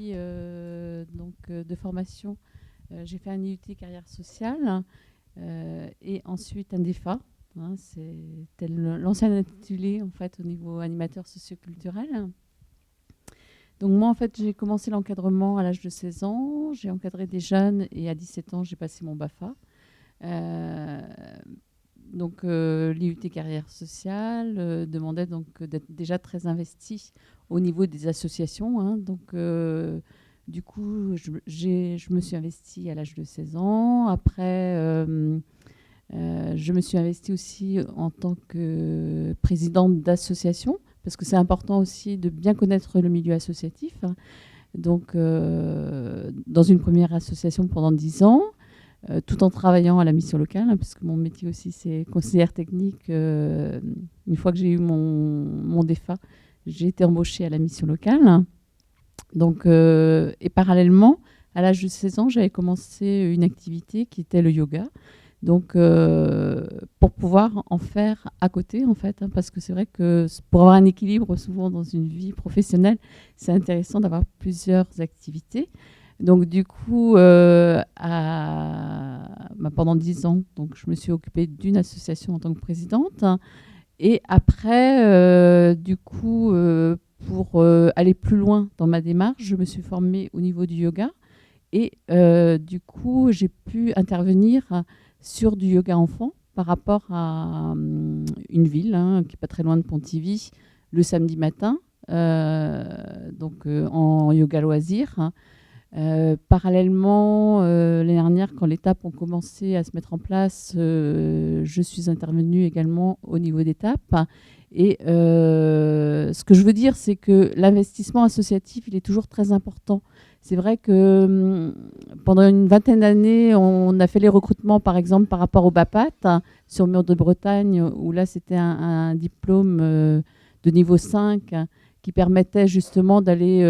puis de formation, j'ai fait un IUT carrière sociale et ensuite un DEFA. Hein, c'était l'ancien intitulé en fait au niveau animateur socioculturel. Donc moi en fait j'ai commencé l'encadrement à l'âge de 16 ans, j'ai encadré des jeunes et à 17 ans j'ai passé mon BAFA. Euh, l'IUT carrière sociale demandait donc d'être déjà très investi au niveau des associations. Hein. Du coup, je me suis investie à l'âge de 16 ans. Après, je me suis investie aussi en tant que présidente d'association, parce que c'est important aussi de bien connaître le milieu associatif. Hein. Dans une première association pendant 10 ans, tout en travaillant à la mission locale, hein, puisque mon métier aussi, c'est conseillère technique. Une fois que j'ai eu mon DEFA, j'ai été embauchée à la mission locale. Et parallèlement, à l'âge de 16 ans, j'avais commencé une activité qui était le yoga. Pour pouvoir en faire à côté, en fait, hein, parce que c'est vrai que pour avoir un équilibre, souvent dans une vie professionnelle, c'est intéressant d'avoir plusieurs activités. Donc, du coup, pendant 10 ans, donc, je me suis occupée d'une association en tant que présidente. Et après, pour aller plus loin dans ma démarche, je me suis formée au niveau du yoga. Et du coup, j'ai pu intervenir sur du yoga enfant par rapport à une ville qui n'est pas très loin de Pontivy, le samedi matin, en yoga loisir. Hein. Parallèlement, l'année dernière, quand les TAP ont commencé à se mettre en place, je suis intervenue également au niveau des TAP. Et ce que je veux dire, c'est que l'investissement associatif, il est toujours très important. C'est vrai que pendant une vingtaine d'années, on a fait les recrutements, par exemple, par rapport au BAPAT, sur Mur de Bretagne, où là, c'était un diplôme de niveau 5 qui permettait justement d'aller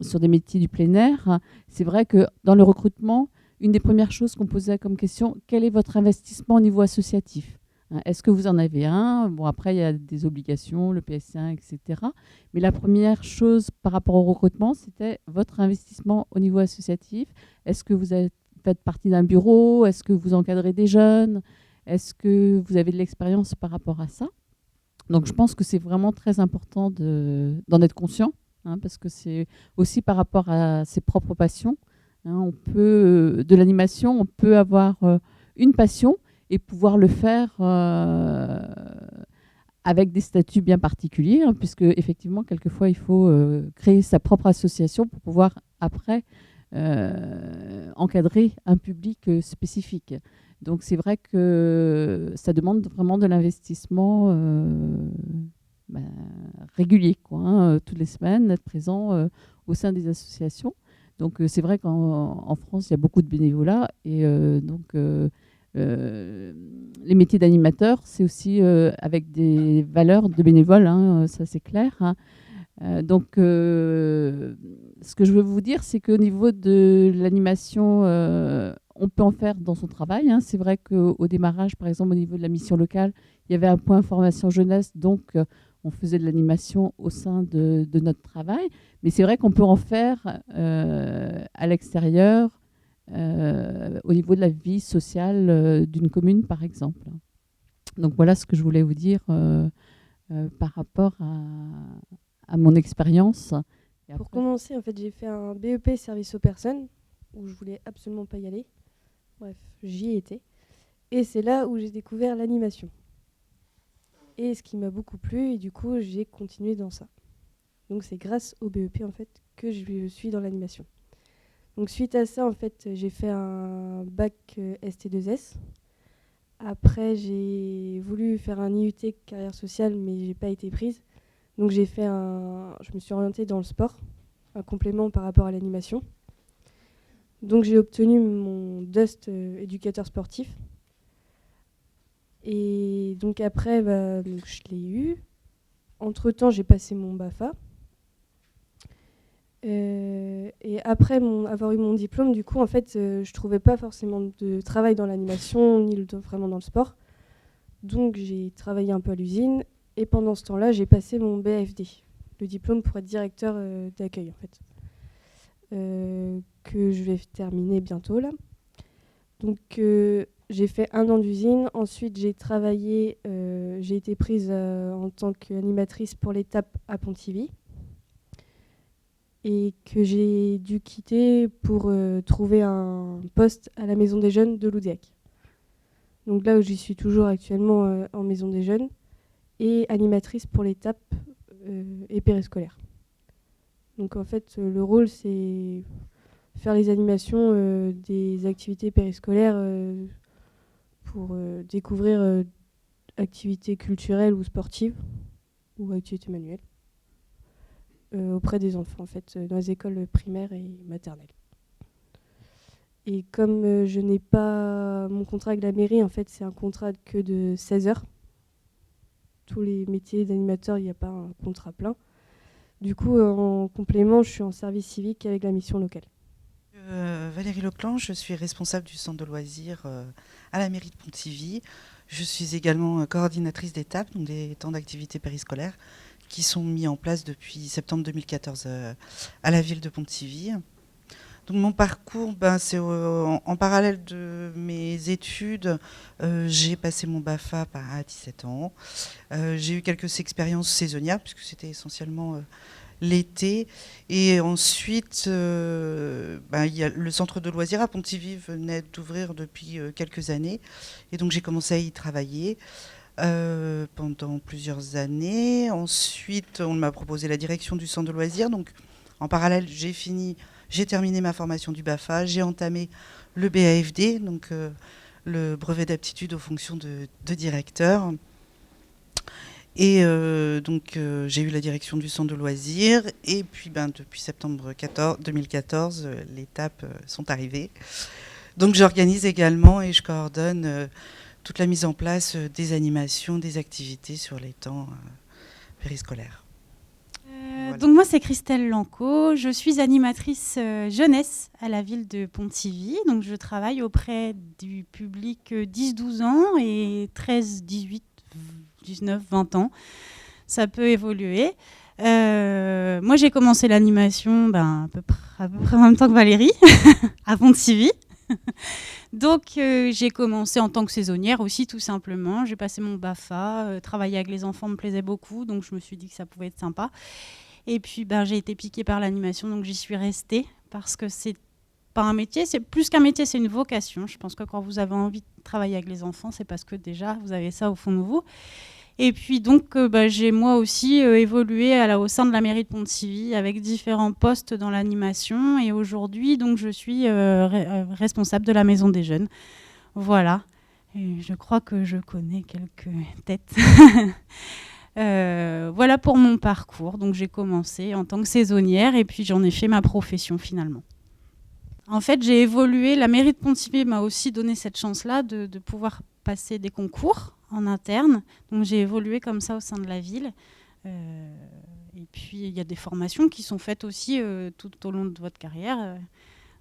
sur des métiers du plein air. C'est vrai que dans le recrutement, une des premières choses qu'on posait comme question, quel est votre investissement au niveau associatif ? Est-ce que vous en avez un ? Bon, après, il y a des obligations, le PS1, etc. Mais la première chose par rapport au recrutement, c'était votre investissement au niveau associatif. Est-ce que vous faites partie d'un bureau ? Est-ce que vous encadrez des jeunes ? Est-ce que vous avez de l'expérience par rapport à ça ? Donc, je pense que c'est vraiment très important d'en être conscient, hein, parce que c'est aussi par rapport à ses propres passions. Hein, de l'animation, on peut avoir une passion et pouvoir le faire avec des statuts bien particuliers, hein, puisque effectivement, quelquefois, il faut créer sa propre association pour pouvoir après encadrer un public spécifique. Donc c'est vrai que ça demande vraiment de l'investissement régulier, quoi, hein, toutes les semaines, être présent au sein des associations. Donc c'est vrai qu'en France, il y a beaucoup de bénévolat et les métiers d'animateur, c'est aussi avec des valeurs de bénévoles, hein, ça c'est clair. Hein. Ce que je veux vous dire, c'est qu'au niveau de l'animation, on peut en faire dans son travail. Hein. C'est vrai qu'au démarrage, par exemple, au niveau de la mission locale, il y avait un point formation jeunesse, donc on faisait de l'animation au sein de notre travail. Mais c'est vrai qu'on peut en faire à l'extérieur, au niveau de la vie sociale d'une commune, par exemple. Donc voilà ce que je voulais vous dire par rapport à mon expérience. Pour commencer, en fait, j'ai fait un BEP service aux personnes où je voulais absolument pas y aller. Bref, j'y étais. Et c'est là où j'ai découvert l'animation. Et ce qui m'a beaucoup plu, et du coup, j'ai continué dans ça. Donc c'est grâce au BEP, en fait, que je suis dans l'animation. Donc suite à ça, en fait, j'ai fait un bac ST2S. Après, j'ai voulu faire un IUT carrière sociale, mais j'ai pas été prise. Donc je me suis orientée dans le sport, un complément par rapport à l'animation. Donc j'ai obtenu mon DUST éducateur sportif. Et donc après, donc je l'ai eu. Entre-temps, j'ai passé mon BAFA. Et après avoir eu mon diplôme, du coup, en fait, je trouvais pas forcément de travail dans l'animation, ni vraiment dans le sport. Donc j'ai travaillé un peu à l'usine. Et pendant ce temps-là, j'ai passé mon BAFD, le diplôme pour être directeur d'accueil, en fait. que je vais terminer bientôt là. Donc j'ai fait 1 an d'usine, ensuite j'ai travaillé, j'ai été prise en tant qu'animatrice pour l'étape à Pontivy et que j'ai dû quitter pour trouver un poste à la Maison des Jeunes de Loudéac. Donc là où j'y suis toujours actuellement en Maison des Jeunes et animatrice pour l'étape et périscolaire. Donc en fait le rôle c'est faire les animations des activités périscolaires pour découvrir activités culturelles ou sportives ou activités manuelles auprès des enfants en fait dans les écoles primaires et maternelles. Et comme je n'ai pas mon contrat avec la mairie, en fait c'est un contrat que de 16 heures. Tous les métiers d'animateur, il n'y a pas un contrat plein. Du coup, en complément, je suis en service civique avec la mission locale. Valérie Leclan, je suis responsable du centre de loisirs à la mairie de Pontivy. Je suis également coordinatrice d'étape, donc des temps d'activité périscolaire qui sont mis en place depuis septembre 2014 à la ville de Pontivy. Donc mon parcours, c'est en parallèle de mes études. J'ai passé mon BAFA à 17 ans. J'ai eu quelques expériences saisonnières, puisque c'était essentiellement l'été. Et ensuite, y a le centre de loisirs à Pontivy venait d'ouvrir depuis quelques années. Et donc j'ai commencé à y travailler pendant plusieurs années. Ensuite, on m'a proposé la direction du centre de loisirs. Donc en parallèle, j'ai terminé ma formation du BAFA, j'ai entamé le BAFD, donc le brevet d'aptitude aux fonctions de directeur. Et donc j'ai eu la direction du centre de loisirs. Et puis depuis septembre 2014, les étapes sont arrivées. Donc j'organise également et je coordonne toute la mise en place des animations, des activités sur les temps périscolaires. Voilà. Donc moi c'est Christelle Lanco, je suis animatrice jeunesse à la ville de Pontivy. Donc je travaille auprès du public 10-12 ans et 13, 18, 19, 20 ans. Ça peut évoluer. Moi j'ai commencé l'animation à peu près en même temps que Valérie, à Pontivy. Donc j'ai commencé en tant que saisonnière aussi tout simplement. J'ai passé mon BAFA, travailler avec les enfants me plaisait beaucoup, donc je me suis dit que ça pouvait être sympa. Et puis j'ai été piquée par l'animation, donc j'y suis restée parce que c'est pas un métier, c'est plus qu'un métier, c'est une vocation. Je pense que quand vous avez envie de travailler avec les enfants, c'est parce que déjà vous avez ça au fond de vous. Et puis donc j'ai moi aussi évolué au sein de la mairie de Pontivy avec différents postes dans l'animation. Et aujourd'hui, donc je suis responsable de la maison des jeunes. Voilà. Et je crois que je connais quelques têtes. Voilà pour mon parcours. Donc j'ai commencé en tant que saisonnière et puis j'en ai fait ma profession finalement. En fait, j'ai évolué. La mairie de Pontivy m'a aussi donné cette chance-là de pouvoir passer des concours en interne. Donc j'ai évolué comme ça au sein de la ville. Et puis il y a des formations qui sont faites aussi tout au long de votre carrière.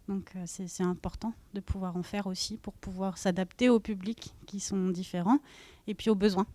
Donc c'est important de pouvoir en faire aussi pour pouvoir s'adapter aux publics qui sont différents et puis aux besoins